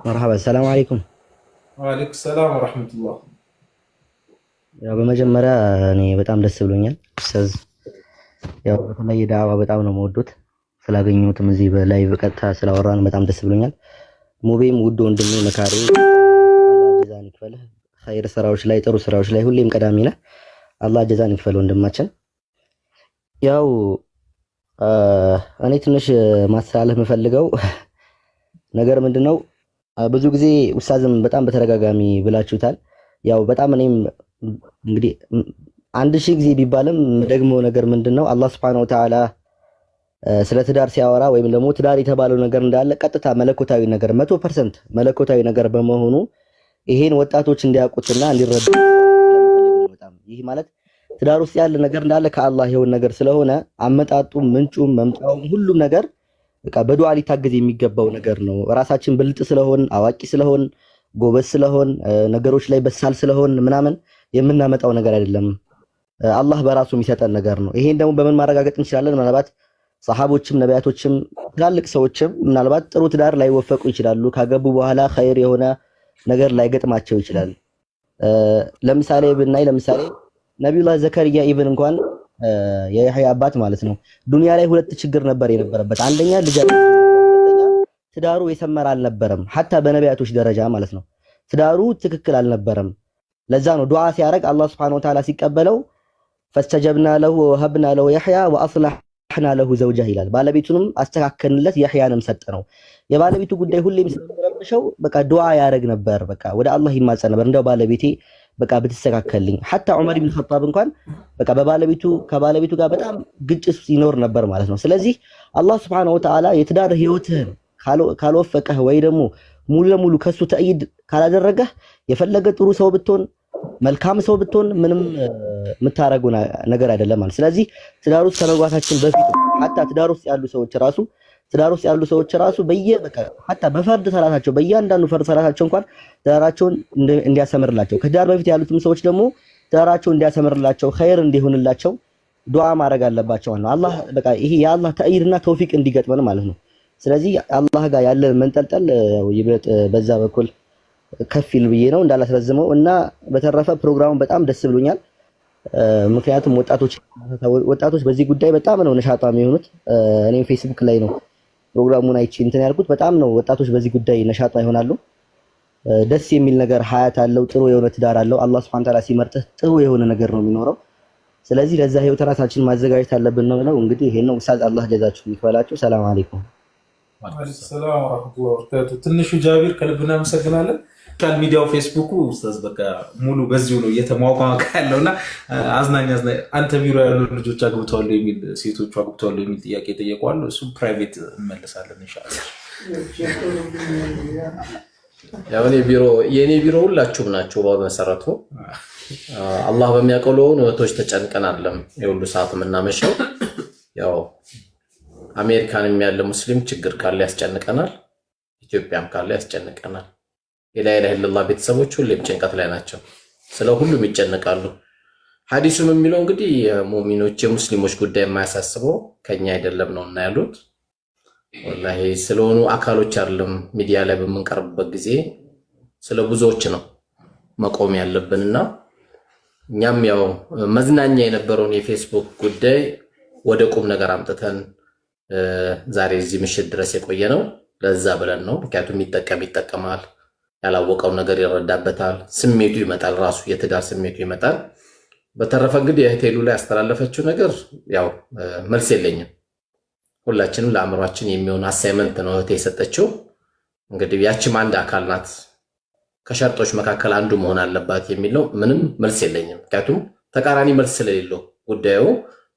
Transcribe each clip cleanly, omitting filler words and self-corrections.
مرحبا السلام عليكم. وعليكم السلام ورحمة الله. ያው በመጀመሪያ እኔ በጣም ደስ ብሎኛል ኡስታዝ። ያው በተለይ ዳዕዋ በጣም ነው የምወዱት። ስላገኘሁትም እዚህ በላይቭ ቀጥታ ስላወራን በጣም ደስ ብሎኛል። ሙቤም ውድ ወንድሜ መካሪ አላህ ጀዛን ይክፈልህ። ኸይር ስራዎች ላይ ጥሩ ስራዎች ላይ ሁሌም ቀዳሚ ነህ። አላህ ጀዛን ይክፈል ወንድማችን። ያው እኔ ትንሽ ማስተላለፍ የምፈልገው ነገር ምንድነው ብዙ ጊዜ ኡስታዝም በጣም በተደጋጋሚ ብላችሁታል። ያው በጣም እኔም እንግዲህ 1000 ጊዜ ቢባልም ደግሞ ነገር ምንድነው አላህ Subhanahu Wa Ta'ala ስለ ትዳር ሲያወራ ወይም ደግሞ ትዳር የተባለው ነገር እንዳለ ቀጥታ መለኮታዊ ነገር 100% መለኮታዊ ነገር በመሆኑ ይሄን ወጣቶች እንዲያውቁትና እንዲረዱ በጣም ይሄ ማለት ትዳር ውስጥ ያለ ነገር እንዳለ ከአላህ የሆነ ነገር ስለሆነ አመጣጡም ምንጩም መምጣውም ሁሉም ነገር በቃ በዱዓ ሊታገዝ የሚገባው ነገር ነው። ራሳችን ብልጥ ስለሆን አዋቂ ስለሆን ጎበዝ ስለሆን ነገሮች ላይ በሳል ስለሆን ምናምን የምናመጣው ነገር አይደለም። አላህ በራሱ የሚሰጠን ነገር ነው። ይሄን ደግሞ በምን ማረጋገጥ እንችላለን? ምናልባት ሰሃቦችም ነቢያቶችም ትላልቅ ሰዎችም ምናልባት ጥሩ ትዳር ላይ ወፈቁ ይችላሉ። ካገቡ በኋላ ኸይር የሆነ ነገር ላይ ገጥማቸው ይችላል። ለምሳሌ ብናይ ለምሳሌ ነብዩላህ ዘከርያ ኢብን እንኳን የያህያ አባት ማለት ነው ዱንያ ላይ ሁለት ችግር ነበር የነበረበት። አንደኛ ልጅ፣ ሁለተኛ ትዳሩ የሰመረ አልነበረም። ሐታ በነቢያቶች ደረጃ ማለት ነው ትዳሩ ትክክል አልነበረም። ለዛ ነው ዱዓ ሲያረግ አላህ Subhanahu Wa Ta'ala ሲቀበለው ፈስተጀብና ለሁ ወሀብና ለሁ ያህያ ወአስለሕና ለሁ ዘውጀህ ይላል። ባለቤቱንም አስተካከልንለት ያህያንም ሰጠነው። የባለቤቱ ጉዳይ ሁሌም ስለሚረብሸው በቃ ዱዓ ያረግ ነበር። በቃ ወደ አላህ ይማጸን ነበር እንደው ባለቤቴ በቃ ብትስተካከልልኝ። ሐታ ዑመር ኢብኑ ኸጣብ እንኳን በቃ ከባለቤቱ ጋር በጣም ግጭት ሲኖር ነበር ማለት ነው። ስለዚህ አላህ Subhanahu Wa Ta'ala የትዳር ህይወትህን ካልወፈቀህ ወይ ደግሞ ሙሉ ለሙሉ ከሱ ተእይድ ካላደረገህ የፈለገ ጥሩ ሰው ብትሆን መልካም ሰው ብትሆን ምንም የምታረጉ ነገር አይደለም ማለት። ስለዚህ ትዳር ውስጥ ከመግባታችን በፊት ሐታ ትዳር ውስጥ ያሉ ሰዎች ራሱ በቃ ሐታ በፈርድ ሰላታቸው በእያንዳንዱ ፈርድ ሰላታቸው እንኳን ትዳራቸውን እንዲያሰምርላቸው ከትዳር በፊት ያሉትም ሰዎች ደግሞ ትዳራቸው እንዲያሰምርላቸው ኸይር እንዲሆንላቸው ዱዓ ማድረግ አለባቸው ነው። አላህ በቃ ይሄ የአላህ ተእይድና ተውፊቅ እንዲገጥመን ማለት ነው። ስለዚህ አላህ ጋር ያለን መንጠልጠል ይበልጥ በዛ በኩል ከፊል ብዬ ነው እንዳላስረዝመው እና በተረፈ ፕሮግራሙ በጣም ደስ ብሎኛል። ምክንያቱም ወጣቶች በዚህ ጉዳይ በጣም ነው ነሻጣ የሚሆኑት። እኔም ፌስቡክ ላይ ነው ፕሮግራሙን አይቼ እንትን ያልኩት። በጣም ነው ወጣቶች በዚህ ጉዳይ ነሻጣ ይሆናሉ። ደስ የሚል ነገር ሀያት አለው። ጥሩ የሆነ ትዳር አለው። አላህ Subhanahu Wa Ta'ala ሲመርጥህ ጥሩ የሆነ ነገር ነው የሚኖረው። ስለዚህ ለዛ ህይወት ራሳችን ማዘጋጀት አለብን ነው እንግዲህ ይሄን ነው ኡስታዝ። አላህ ጀዛችሁ ይክፈላችሁ። ሰላም አለይኩም። ወአለይኩም ሰላም ወራህመቱላሂ ወበረካቱ። ትንሹ ጃቢር ከልብ እናመሰግናለን። ሶሻል ሚዲያው ፌስቡኩ ኡስታዝ በቃ ሙሉ በዚሁ ነው እየተሟሟቀ ያለውና አዝናኝ አንተ ቢሮ ያሉ ልጆች አግብተዋል የሚል ሴቶቹ አግብተዋል የሚል ጥያቄ ጠየቋል። እሱ ፕራይቬት እንመለሳለን ኢንሻአላህ። ያው የኔ ቢሮ ሁላችሁም ናቸው በመሰረቱ አላህ በሚያውቀው እህቶች ተጨንቀናለም የሁሉ ሰዓት የምናመሸው ያው አሜሪካንም ያለ ሙስሊም ችግር ካለ ያስጨንቀናል፣ ኢትዮጵያም ካለ ያስጨንቀናል። የላኢላሃ ኢላላህ ቤተሰቦች ሁሌም ጭንቀት ላይ ናቸው፣ ስለ ሁሉም ይጨነቃሉ። ሐዲሱም የሚለው እንግዲህ የሙእሚኖች የሙስሊሞች ጉዳይ የማያሳስበው ከኛ አይደለም ነው እና ያሉት ወላሂ ስለሆኑ አካሎች አይደለም ሚዲያ ላይ በምንቀርብበት ጊዜ ስለ ብዙዎች ነው መቆም ያለብንና እኛም ያው መዝናኛ የነበረውን የፌስቡክ ጉዳይ ወደ ቁም ነገር አምጥተን ዛሬ እዚህ ምሽት ድረስ የቆየ ነው ለዛ ብለን ነው። ምክንያቱም ይጠቀማል፣ ያላወቀው ነገር ይረዳበታል፣ ስሜቱ ይመጣል፣ ራሱ የትዳር ስሜቱ ይመጣል። በተረፈ እንግዲህ እህቴሉ ላይ ያስተላለፈችው ነገር ያው መልስ የለኝም። ሁላችንም ለአእምሯችን የሚሆን አሳይመንት ነው እህቴ የሰጠችው። እንግዲህ ያችም አንድ አካል ናት፣ ከሸርጦች መካከል አንዱ መሆን አለባት የሚለው ምንም መልስ የለኝም። ምክንያቱም ተቃራኒ መልስ ስለሌለው ጉዳዩ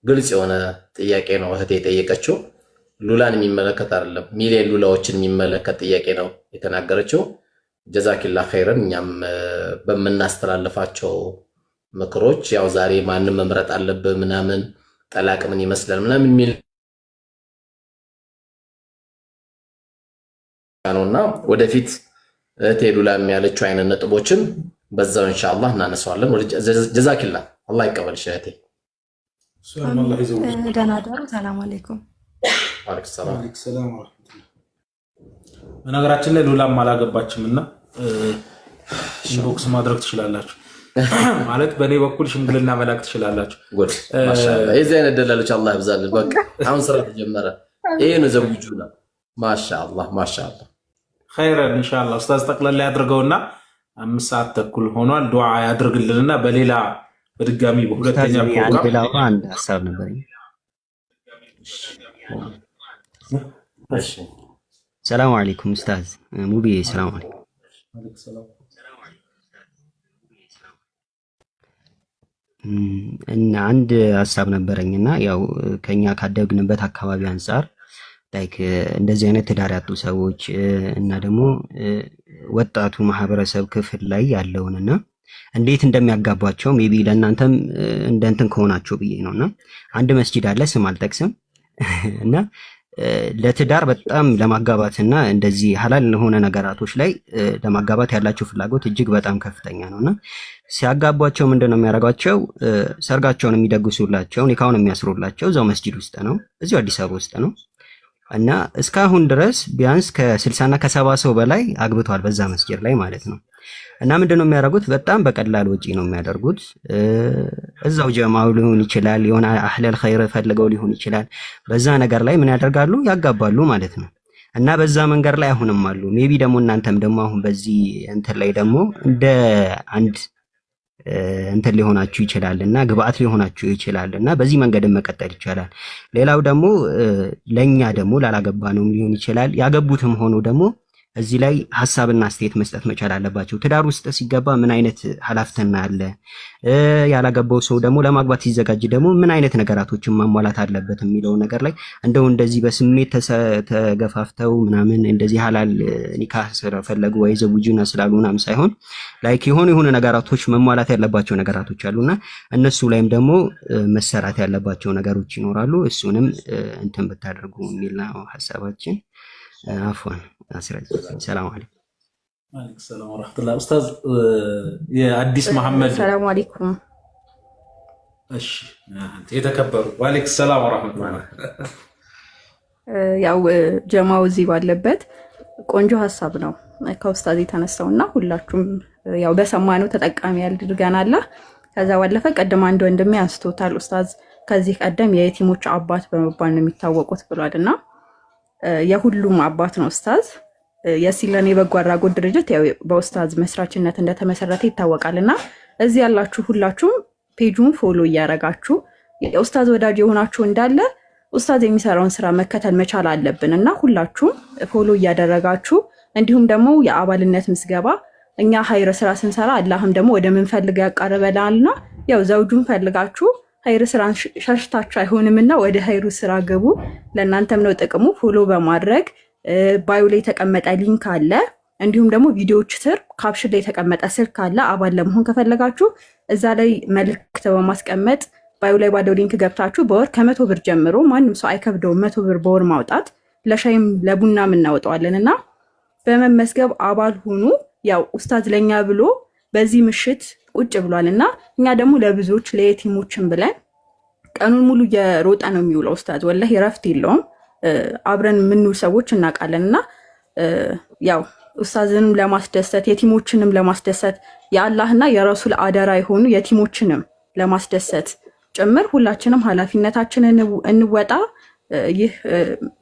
ግልጽ የሆነ ጥያቄ ነው እህቴ የጠየቀችው። ሉላን የሚመለከት አይደለም፣ ሚሊዮን ሉላዎችን የሚመለከት ጥያቄ ነው የተናገረችው። ጀዛኪላ ኸይረን። እኛም በምናስተላልፋቸው ምክሮች ያው ዛሬ ማንም መምረጥ አለብህ ምናምን ጠላቅ ምን ይመስላል ምናምን የሚል ነውና ወደፊት እህቴ ሉላም ያለችው አይነት ነጥቦችን በዛው ኢንሻአላህ እናነሳዋለን። ጀዛኪላ አላህ ይቀበልሽ እህቴ። ደህና ደሩ። ሰላም አለይኩም። ወአለይኩም ሰላም። በነገራችን ላይ ሉላም አላገባችምና ኢንቦክስ ማድረግ ትችላላችሁ። ማለት በእኔ በኩል ሽምግልና መላክ ትችላላችሁ። ማሻአላህ የዚህ አይነት ደላሎች አላህ ያብዛልን። በቃ አሁን ስራ ተጀመረ። ይሄ ነው ዘውጁና ማሻአላህ ማሻአላህ ኸይረን ኢንሻአላህ ኡስታዝ ጠቅላላ ያድርገውና 5 ሰዓት ተኩል ሆኗል። ዱዓ ያድርግልንና በሌላ በድጋሚ በሁለተኛ ፕሮግራም አንድ ሐሳብ ነበር። እሺ ሰላም አለይኩም ኡስታዝ ሙቢ ሰላም አለይኩም። እና አንድ ሐሳብ ነበረኝና ያው ከኛ ካደግንበት አካባቢ አንፃር ላይክ እንደዚህ አይነት ትዳር ያጡ ሰዎች እና ደግሞ ወጣቱ ማህበረሰብ ክፍል ላይ ያለውንና እንዴት እንደሚያጋቧቸው ሜቢ ለእናንተም እንደ እንትን ከሆናችሁ ብዬ ነውና አንድ መስጂድ አለ ስም አልጠቅስም እና ለትዳር በጣም ለማጋባትና እንደዚህ ሐላል ለሆነ ነገራቶች ላይ ለማጋባት ያላቸው ፍላጎት እጅግ በጣም ከፍተኛ ነውና ሲያጋቧቸው ምንድነው የሚያደርጓቸው? ሰርጋቸውን የሚደግሱላቸው ኒካውን የሚያስሩላቸው እዛው መስጂድ ውስጥ ነው፣ እዚሁ አዲስ አበባ ውስጥ ነው። እና እስካሁን ድረስ ቢያንስ ከ60 እና ከ70 ሰው በላይ አግብቷል በዛ መስጂድ ላይ ማለት ነው። እና ምንድነው የሚያደርጉት? በጣም በቀላል ወጪ ነው የሚያደርጉት። እዛው ጀማው ሊሆን ይችላል፣ የሆነ አህለል ኸይር ፈልገው ሊሆን ይችላል። በዛ ነገር ላይ ምን ያደርጋሉ? ያጋባሉ ማለት ነው። እና በዛ መንገድ ላይ አሁንም አሉ። ሜቢ ደግሞ እናንተም ደግሞ አሁን በዚህ እንትን ላይ ደግሞ እንደ አንድ እንትን ሊሆናችሁ ይችላል እና ግብአት ሊሆናችሁ ይችላል እና በዚህ መንገድም መቀጠል ይቻላል። ሌላው ደግሞ ለኛ ደግሞ ላላገባ ነው ሊሆን ይችላል። ያገቡትም ሆኖ ደግሞ እዚህ ላይ ሐሳብና አስተያየት መስጠት መቻል አለባቸው። ትዳር ውስጥ ሲገባ ምን አይነት ኃላፊነት አለ? ያላገባው ሰው ደግሞ ለማግባት ሲዘጋጅ ደግሞ ምን አይነት ነገራቶችን ማሟላት አለበት የሚለው ነገር ላይ እንደው እንደዚህ በስሜት ተገፋፍተው ምናምን እንደዚህ ሐላል ኒካህ ስለፈለጉ ወይ ዘውጁና ስላሉ ምናምን ሳይሆን ላይክ የሆነ ነገራቶች መሟላት ያለባቸው ነገራቶች አሉና እነሱ ላይም ደግሞ መሰራት ያለባቸው ነገሮች ይኖራሉ። እሱንም እንትን ብታደርጉ የሚል ነው ሐሳባችን። አፍዋን አስረጅ ሰላም አለይኩም። ወአለይኩም ሰላም ወራህመቱላህ። ኡስታዝ የአዲስ መሐመድ ሰላም አለይኩም። እሺ የተከበሩ ወአለይኩም ሰላም ወራህመቱላህ። ያው ጀማው እዚህ ባለበት ቆንጆ ሐሳብ ነው ከኡስታዝ የተነሳውና ሁላችሁም ያው በሰማነው ተጠቃሚ ያድርገናል። ከዛ ባለፈ ቀደም አንድ ወንድሜ አንስቶታል። ኡስታዝ ከዚህ ቀደም የየቲሞች አባት በመባል ነው የሚታወቁት ብሏልና የሁሉም አባት ነው ኡስታዝ። የሲለን የበጎ አድራጎት ድርጅት ያው በኡስታዝ መስራችነት እንደተመሰረተ ይታወቃልና እዚህ ያላችሁ ሁላችሁም ፔጁን ፎሎ እያረጋችሁ የኡስታዝ ወዳጅ የሆናችሁ እንዳለ ኡስታዝ የሚሰራውን ስራ መከተል መቻል አለብንና ሁላችሁም ፎሎ እያደረጋችሁ እንዲሁም ደግሞ የአባልነት ምዝገባ እኛ ሀይር ስራ ስንሰራ አላህም ደግሞ ወደ ምን ፈልገው ያቀርበናልና ያው ዘውጁን ፈልጋችሁ ሀይር ስራን ሸሽታችሁ አይሆንምና ወደ ሀይሩ ስራ ገቡ። ለእናንተም ነው ጥቅሙ። ፎሎ በማድረግ ባዮ ላይ የተቀመጠ ሊንክ አለ፣ እንዲሁም ደግሞ ቪዲዮዎች ስር ካፕሽን ላይ የተቀመጠ ስልክ አለ። አባል ለመሆን ከፈለጋችሁ እዛ ላይ መልእክት በማስቀመጥ ባዮ ላይ ባለው ሊንክ ገብታችሁ በወር ከ100 ብር ጀምሮ ማንም ሰው አይከብደውም 100 ብር በወር ማውጣት፣ ለሻይም ለቡናም እናወጣዋለንና በመመስገብ አባል ሁኑ። ያው ኡስታዝ ለኛ ብሎ በዚህ ምሽት ቁጭ ብሏልና እኛ ደግሞ ለብዙዎች ለየቲሞችን ብለን ቀኑን ሙሉ የሮጠ ነው የሚውለው ኡስታዝ። ወላሂ ረፍት የለውም። አብረን የምንውል ሰዎች እናውቃለንና ያው ኡስታዝንም ለማስደሰት የቲሞችንም ለማስደሰት የአላህና የረሱል አደራ የሆኑ የቲሞችንም ለማስደሰት ጭምር ሁላችንም ኃላፊነታችንን እንወጣ። ይህ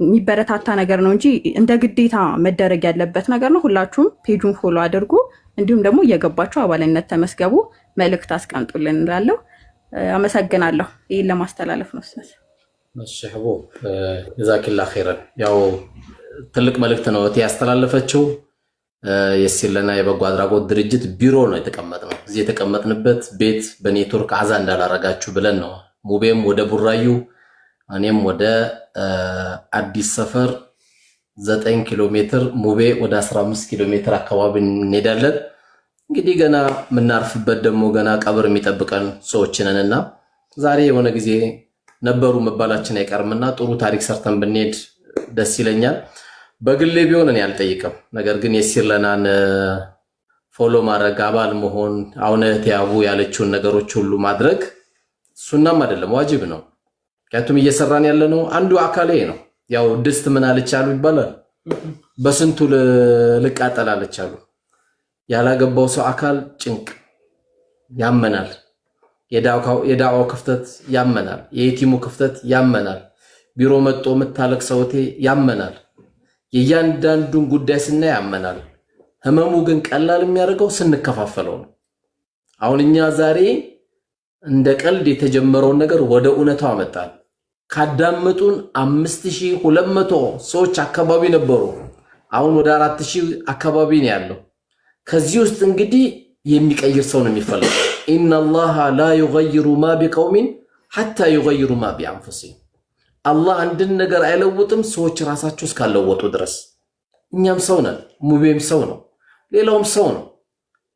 የሚበረታታ ነገር ነው እንጂ እንደ ግዴታ መደረግ ያለበት ነገር ነው። ሁላችሁም ፔጁን ፎሎ አድርጉ፣ እንዲሁም ደግሞ እየገባችሁ አባልነት ተመስገቡ፣ መልእክት አስቀምጡልን እንላለሁ። አመሰግናለሁ። ይህን ለማስተላለፍ ነው። መሽህቡ ጀዛኪላ ኸይረን። ያው ትልቅ መልእክት ነው ያስተላለፈችው። የሲለና የበጎ አድራጎት ድርጅት ቢሮ ነው የተቀመጥነው። እዚህ የተቀመጥንበት ቤት በኔትወርክ አዛ እንዳላረጋችሁ ብለን ነው። ሙቤም ወደ ቡራዩ እኔም ወደ አዲስ ሰፈር 9 ኪሎ ሜትር ሙቤ ወደ 15 ኪሎ ሜትር አካባቢ እንሄዳለን። እንግዲህ ገና የምናርፍበት ደግሞ ገና ቀብር የሚጠብቀን ሰዎች ነንና ዛሬ የሆነ ጊዜ ነበሩ መባላችን አይቀርምና ጥሩ ታሪክ ሰርተን ብንሄድ ደስ ይለኛል። በግሌ ቢሆን እኔ አልጠይቅም። ነገር ግን የሲለናን ፎሎ ማድረግ አባል መሆን አሁን እህቴ ያለችውን ነገሮች ሁሉ ማድረግ ሱናም አይደለም ዋጅብ ነው። ምክንያቱም እየሰራን ያለነው አንዱ አካሌ ነው። ያው ድስት ምን አለች አሉ ይባላል። በስንቱ ልቃጠላለች አሉ። ያላገባው ሰው አካል ጭንቅ ያመናል። የዳዋው ክፍተት ያመናል። የየቲሙ ክፍተት ያመናል። ቢሮ መጥቶ የምታለቅሰውቴ ያመናል። የእያንዳንዱን ጉዳይ ስናይ ያመናል። ህመሙ ግን ቀላል የሚያደርገው ስንከፋፈለው ነው። አሁን እኛ ዛሬ እንደ ቀልድ የተጀመረውን ነገር ወደ እውነታው አመጣን። ካዳመጡን 5200 ሰዎች አካባቢ ነበሩ። አሁን ወደ 4000 አካባቢ ነው ያለው። ከዚህ ውስጥ እንግዲህ የሚቀይር ሰው ነው የሚፈልገው። ኢነላሃ ላ ዩገይሩ ማ ቢቀውሚን ሐታ ዩገይሩ ማ ቢአንፉሲሂም። አላህ አንድን ነገር አይለውጥም ሰዎች ራሳቸው እስካለወጡ ድረስ። እኛም ሰው ነን፣ ሙቤም ሰው ነው፣ ሌላውም ሰው ነው።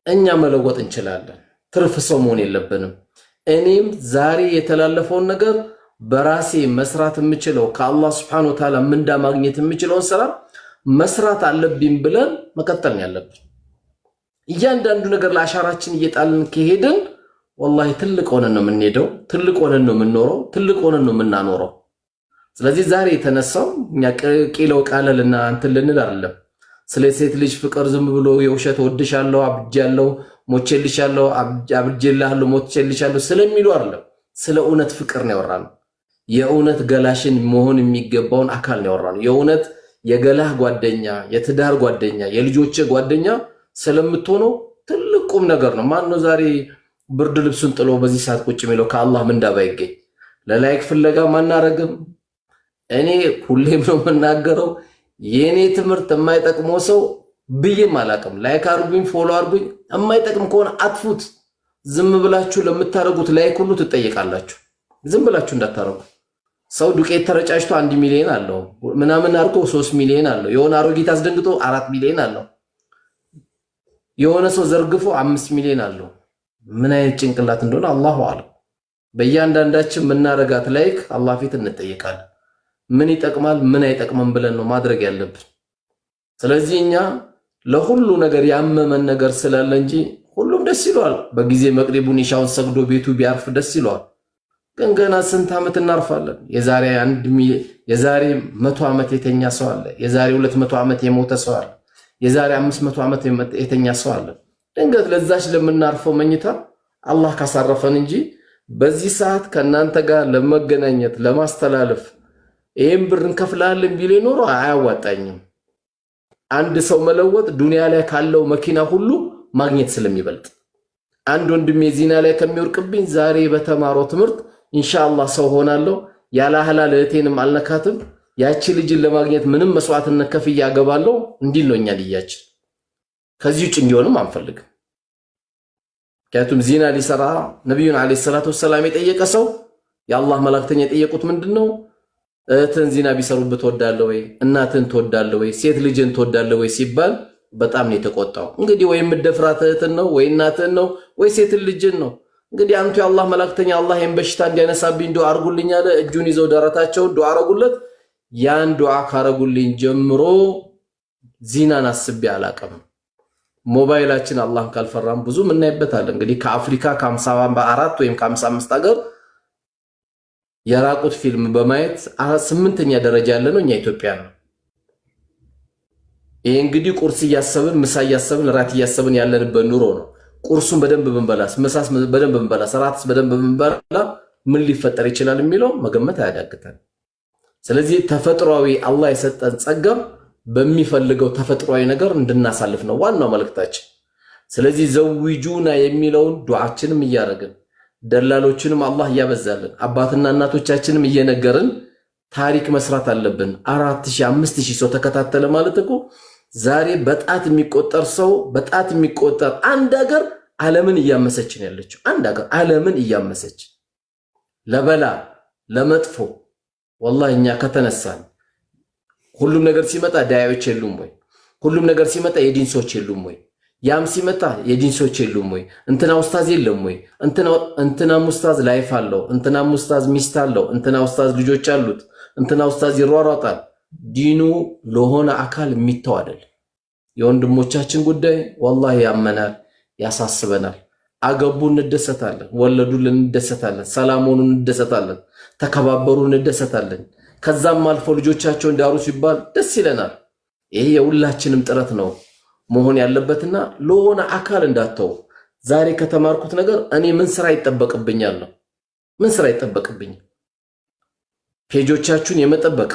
እኛ መለወጥ እንችላለን። ትርፍ ሰው መሆን የለብንም። እኔም ዛሬ የተላለፈውን ነገር በራሴ መስራት የምችለው ከአላህ Subhanahu Wa Ta'ala ምንዳ ማግኘት የምችለውን ስራ መስራት አለብኝ ብለን መቀጠል ነው ያለብን። እያንዳንዱ ነገር ለአሻራችን እየጣልን ከሄድን ወላሂ ትልቅ ሆነን ነው የምንሄደው፣ ትልቅ ሆነን ነው የምንኖረው፣ ትልቅ ሆነን ነው የምናኖረው። ስለዚህ ዛሬ የተነሳው እኛ ቂለው ቃለልና እንትን ልንል አይደለም። ስለ ሴት ልጅ ፍቅር ዝም ብሎ የውሸት ወድሻለሁ፣ አብጃለሁ፣ ሞቼልሻለሁ፣ አብጄልሃለሁ፣ ሞቼልሻለሁ ስለሚሉ አይደለም። ስለ እውነት ፍቅር ነው ያወራነው። የእውነት ገላሽን መሆን የሚገባውን አካል ነው ያወራነው። የእውነት የገላህ ጓደኛ፣ የትዳር ጓደኛ፣ የልጆች ጓደኛ ስለምትሆነው ትልቅ ቁም ነገር ነው። ማን ነው ዛሬ ብርድ ልብሱን ጥሎ በዚህ ሰዓት ቁጭ የሚለው ከአላህ ምንዳ ባይገኝ? ለላይክ ፍለጋ ማናረግም። እኔ ሁሌም ነው የምናገረው የኔ ትምህርት የማይጠቅመው ሰው ብዬም አላቅም። ላይክ አርጉኝ፣ ፎሎ አርጉኝ። የማይጠቅም ከሆነ አጥፉት። ዝም ብላችሁ ለምታረጉት ላይክ ሁሉ ትጠይቃላችሁ። ዝም ብላችሁ እንዳታረጉ። ሰው ዱቄት ተረጫጭቶ 1 ሚሊዮን አለው ምናምን አርጎ 3 ሚሊዮን አለው። የሆነ አሮጊት አስደንግጦ 4 ሚሊዮን አለው። የሆነ ሰው ዘርግፎ 5 ሚሊዮን አለው። ምን አይነት ጭንቅላት እንደሆነ አላሁ አለም። በእያንዳንዳችን ምናረጋት ላይክ አላህ ፊት እንጠይቃለን። ምን ይጠቅማል ምን አይጠቅምም ብለን ነው ማድረግ ያለብን። ስለዚህ እኛ ለሁሉ ነገር ያመመን ነገር ስላለ እንጂ ሁሉም ደስ ይለዋል። በጊዜ መቅሪቡን ኢሻውን ሰግዶ ቤቱ ቢያርፍ ደስ ይለዋል። ግን ገና ስንት ዓመት እናርፋለን? የዛሬ 100 ዓመት የተኛ ሰው አለ። የዛሬ 200 ዓመት የሞተ ሰው አለ። የዛሬ 500 ዓመት የተኛ ሰው አለ። ድንገት ለዛች ለምናርፈው መኝታ አላህ ካሳረፈን እንጂ በዚህ ሰዓት ከናንተ ጋር ለመገናኘት ለማስተላለፍ ይሄን ብር እንከፍላለን ቢል ኖሮ አያዋጣኝም። አንድ ሰው መለወጥ ዱንያ ላይ ካለው መኪና ሁሉ ማግኘት ስለሚበልጥ አንድ ወንድሜ ዚና ላይ ከሚወርቅብኝ ዛሬ በተማረው ትምህርት ኢንሻአላህ ሰው ሆናለሁ፣ ያለ ሐላል እህቴንም አልነካትም፣ ያቺ ልጅን ለማግኘት ምንም መስዋዕትነት ከፍዬ አገባለሁ እንዲል ነው እኛ ልያችን። ከዚህ ውጭ እንዲሆንም አንፈልግም። ምክንያቱም ዚና ሊሰራ ነብዩን አለይሂ ሰላቱ ወሰላም የጠየቀ ሰው የአላህ መላእክተኛ የጠየቁት ምንድነው? እህትን ዚና ቢሰሩበት ትወዳለህ ወይ? እናትን ትወዳለህ ወይ? ሴት ልጅን ትወዳለህ ወይ ሲባል በጣም ነው የተቆጣው። እንግዲህ ወይ ምደፍራት እህትን ነው ወይ እናትን ነው ወይ ሴት ልጅን ነው። እንግዲህ አንቱ የአላህ መላእክተኛ አላህ ይህን በሽታ እንዲያነሳብኝ ዱዓ አርጉልኝ አለ። እጁን ይዘው ደረታቸው ዱዓ አረጉለት። ያን ዱዓ ካረጉልኝ ጀምሮ ዚናን አስቤ አላቀም። ሞባይላችን አላህን ካልፈራም ብዙ እናይበታለን። እንግዲህ ከአፍሪካ ከ54 ወይም ከ55 ሀገር የራቁት ፊልም በማየት 8ኛ ደረጃ ያለ ነው እኛ ኢትዮጵያ ነው። ይሄ እንግዲህ ቁርስ እያሰብን ምሳ እያሰብን ራት እያሰብን ያለንበት ኑሮ ነው። ቁርሱን በደንብ ብንበላስ፣ ምሳስ በደንብ ብንበላስ፣ ራትስ በደንብ ብንበላ ምን ሊፈጠር ይችላል የሚለው መገመት አያዳግተን። ስለዚህ ተፈጥሯዊ አላህ የሰጠን ጸጋ በሚፈልገው ተፈጥሯዊ ነገር እንድናሳልፍ ነው ዋናው መልእክታችን። ስለዚህ ዘውጁና የሚለውን ዱዓችንም እያረግን ደላሎችንም አላህ እያበዛልን አባትና እናቶቻችንም እየነገርን ታሪክ መስራት አለብን። 4000 5000 ሰው ተከታተለ ማለት እኮ ዛሬ በጣት የሚቆጠር ሰው በጣት የሚቆጠር አንድ ሀገር ዓለምን እያመሰች ነው ያለችው። አንድ ሀገር ዓለምን እያመሰች ለበላ ለመጥፎ ወላሂ እኛ ከተነሳን ሁሉም ነገር ሲመጣ ዳያዎች የሉም ወይ? ሁሉም ነገር ሲመጣ የዲን ሰዎች የሉም ወይ? ያም ሲመጣ የዲን ሰዎች የሉም ወይ? እንትና ኡስታዝ የለም ወይ? እንትና ኡስታዝ ላይፍ አለው፣ እንትና ኡስታዝ ሚስት አለው፣ እንትና ኡስታዝ ልጆች አሉት፣ እንትና ኡስታዝ ይሯሯጣል። ዲኑ ለሆነ አካል የሚተው አይደል። የወንድሞቻችን ጉዳይ ወላሂ ያመናል፣ ያሳስበናል። አገቡ እንደሰታለን፣ ወለዱ እንደሰታለን፣ ሰላሙን እንደሰታለን፣ ተከባበሩ እንደሰታለን። ከዛም አልፎ ልጆቻቸው እንዳሩ ሲባል ደስ ይለናል። ይሄ የሁላችንም ጥረት ነው መሆን ያለበትና ለሆነ አካል እንዳተው ዛሬ ከተማርኩት ነገር እኔ ምን ስራ ይጠበቅብኛል ነው ምን ስራ ይጠበቅብኛል ፔጆቻችሁን የመጠበቅ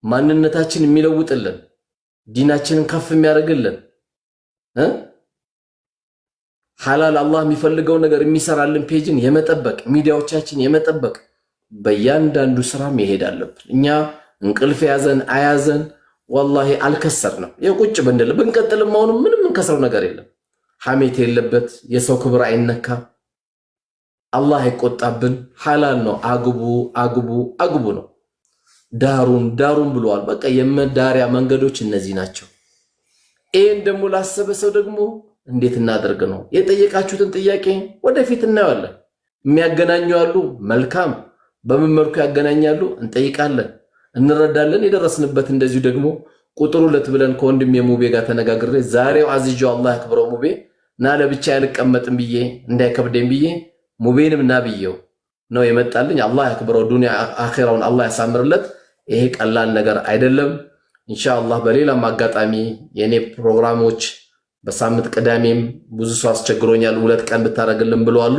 ማንነታችን የሚለውጥልን ዲናችንን ከፍ የሚያደርግልን ሐላል አላህ የሚፈልገው ነገር የሚሰራልን ፔጅን የመጠበቅ ሚዲያዎቻችን የመጠበቅ በእያንዳንዱ ስራ መሄድ አለብን። እኛ እንቅልፍ ያዘን አያዘን ወላሂ አልከሰርንም። የቁጭ ብንል ብንቀጥልም አሁንም ምንም እንከስረው ነገር የለም። ሐሜት የለበት፣ የሰው ክብር አይነካ፣ አላህ አይቆጣብን። ሐላል ነው። አግቡ አግቡ አግቡ ነው። ዳሩን ብለዋል። በቃ የመዳሪያ መንገዶች እነዚህ ናቸው። ይሄን ደግሞ ላሰበ ሰው ደግሞ እንዴት እናደርግ ነው የጠየቃችሁትን ጥያቄ ወደፊት እናየዋለን። የሚያገናኙ ያሉ መልካም በምን መልኩ ያገናኛሉ እንጠይቃለን፣ እንረዳለን። የደረስንበት እንደዚሁ ደግሞ ቁጥሩ 2 ብለን ከወንድም የሙቤ ጋር ተነጋግሬ ዛሬው አዚጆ አላህ ያክብረው ሙቤ ና ለብቻ ያልቀመጥም ብዬ እንዳይከብደኝ ብዬ ሙቤንም ና ብዬው ነው የመጣልኝ። አላህ ያክብረው፣ ዱንያ አኺራውን አላህ ያሳምርለት። ይሄ ቀላል ነገር አይደለም። ኢንሻአላህ በሌላም አጋጣሚ የኔ ፕሮግራሞች በሳምንት ቅዳሜም ብዙ ሰው አስቸግሮኛል 2 ቀን ብታረግልን ብለዋል።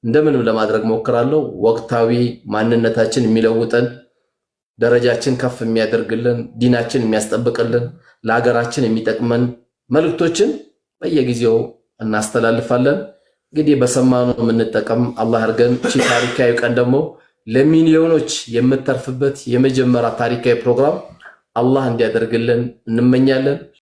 እንደምንም ለማድረግ ሞክራለሁ። ወቅታዊ ማንነታችን የሚለውጠን ደረጃችን ከፍ የሚያደርግልን ዲናችን የሚያስጠብቅልን ለሀገራችን የሚጠቅመን መልእክቶችን በየጊዜው እናስተላልፋለን። እንግዲህ በሰማነው የምንጠቀም አላህ አድርገን። እቺ ታሪካዊ ቀን ደግሞ ለሚሊዮኖች የምትተርፍበት የመጀመሪያ ታሪካዊ ፕሮግራም አላህ እንዲያደርግልን እንመኛለን።